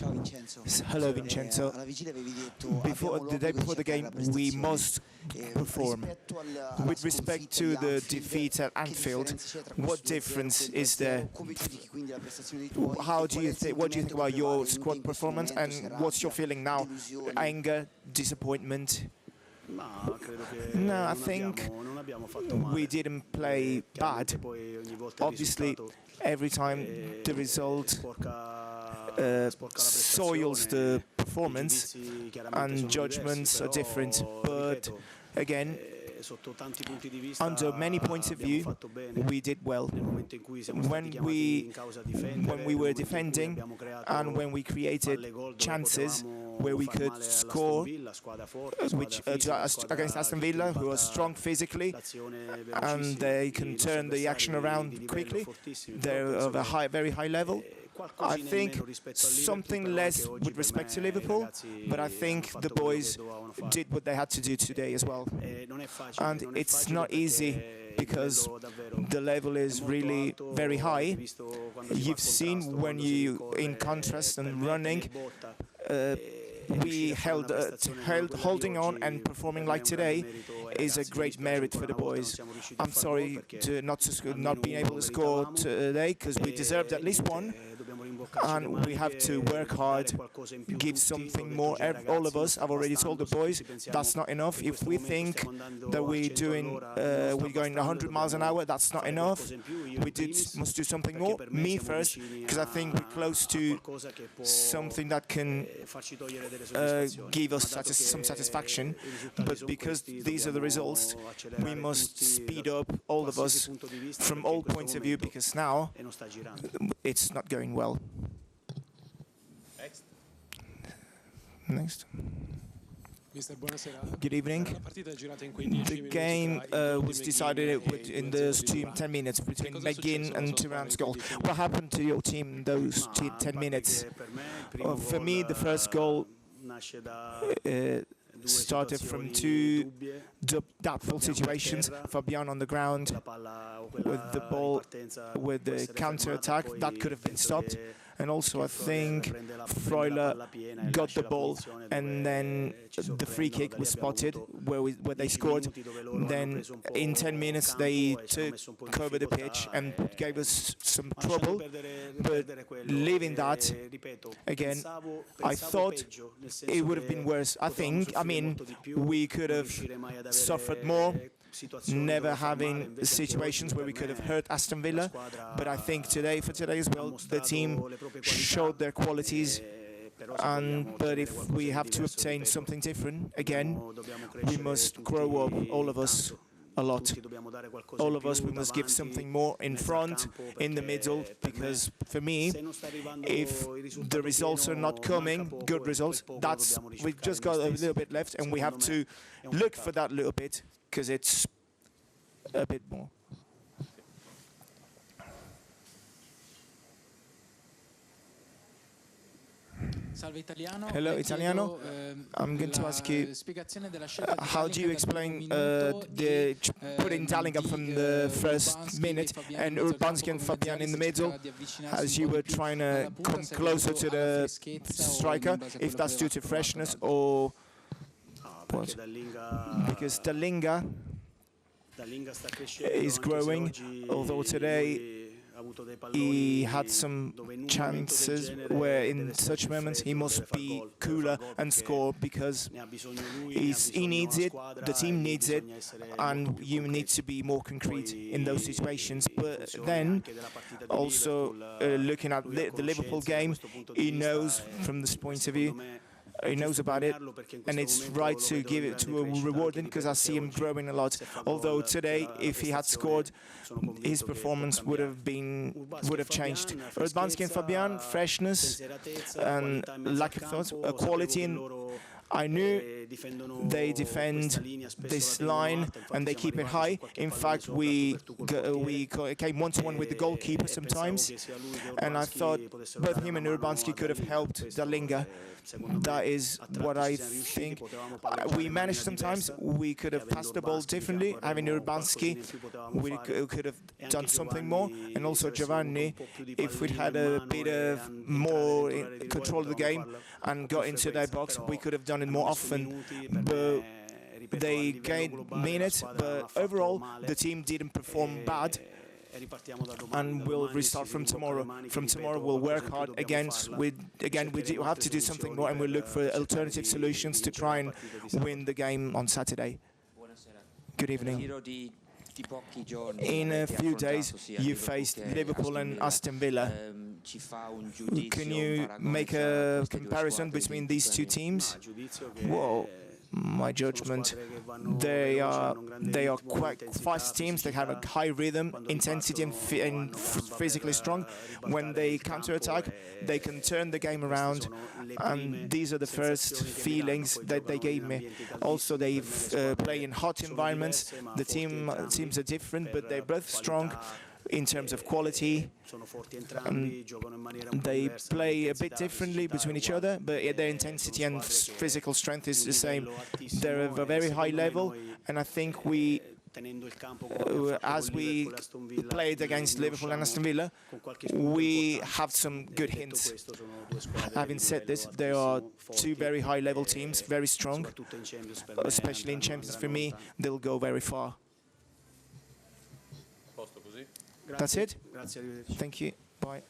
Hello, Vincenzo. Before the day before the game, we must perform. With respect to the defeat at Anfield, what difference is there? What do you think about your squad performance, and what's your feeling now? Anger, disappointment? No, I think we didn't play bad. Obviously, every time the result soils the performance, and judgments are different. But again, under many points of view, we did well. When we were defending and when we created chances where we could score, which against Aston Villa, who are strong physically, and they can turn the action around quickly. They're of a very high level. I think something less with respect to Liverpool, but I think the boys did what they had to do today as well. And it's not easy because the level is really very high. You've seen when you, in contrast and running, we holding on and performing like today is a great merit for the boys. I'm sorry to not being able to score today, because we deserved at least one. And we have to work hard, give something more. All of us, I've already told the boys, that's not enough. If we think that we're going 100 miles an hour, that's not enough. We must do something more. Me first, because I think we're close to something that can give us some satisfaction. But because these are the results, we must speed up, all of us, from all points of view, because now it's not going well. Next. Good evening. The game was decided in those 10 minutes between McGinn and Thuram's goal. What happened to your team in those 10 minutes? For me, the first goal started from two doubtful situations. Fabian on the ground with the ball, with the counter-attack, that could have been stopped. And also, I think Freuler got the ball, and then the free kick was spotted where they scored. Then in 10 minutes, they took over the pitch and gave us some trouble. But leaving that, again, I thought it would have been worse. I mean, we could have suffered more, never having situations where we could have hurt Aston Villa. But I think for today as well, the team showed their qualities. But if we have to obtain something different, again, we must grow up, all of us, a lot. All of us, we must give something more in front, in the middle, because for me, if the results are not coming, good results, we've just got a little bit left, and we have to look for that little bit, because it's a bit more. Hello, Italiano. I'm going to ask you, how do you explain the putting Dallingham from the first minute and Urbanski and Fabian in the middle, as you were trying to come closer to the striker, if that's due to freshness or what? Because Dallinga is growing, although today he had some chances where in such moments he must be cooler and score, because he needs it, the team needs it, and you need to be more concrete in those situations. But then also looking at the Liverpool game, he knows from this point of view, he knows about it, and it's right to give it to reward him, because I see him growing a lot. Although today, if he had scored, his performance would have changed. Urbanski and Fabian, freshness and lack of thought, quality, and I knew they defend this line and they keep it high. In fact, we came one-to-one with the goalkeeper sometimes, and I thought both him and Urbanski could have helped Dalinga. That is what I think. We managed sometimes. We could have passed the ball differently. Having Urbanski, we could have done something more. And also Giovanni, if we'd had a bit of more control of the game and got into their box, we could have done it more often. But they gained minutes. But overall, the team didn't perform bad. And we'll restart from tomorrow. From tomorrow, we'll work hard again. We have to do something more, and we'll look for alternative solutions to try and win the game on Saturday. Good evening. In a few days, you faced Liverpool and Aston Villa. Can you make a comparison between these two teams? Well, my judgment, they are quite fast teams. They have a high rhythm, intensity, and physically strong. When they counter-attack, they can turn the game around, and these are the first feelings that they gave me. Also, they play in hot environments. The teams are different, but they're both strong in terms of quality. They play a bit differently between each other, but their intensity and physical strength is the same. They're of a very high level, and I think as we played against Liverpool and Aston Villa, we have some good hints. Having said this, they are two very high-level teams, very strong, especially in Champions. For me, they'll go very far. That's it. Thank you. Bye.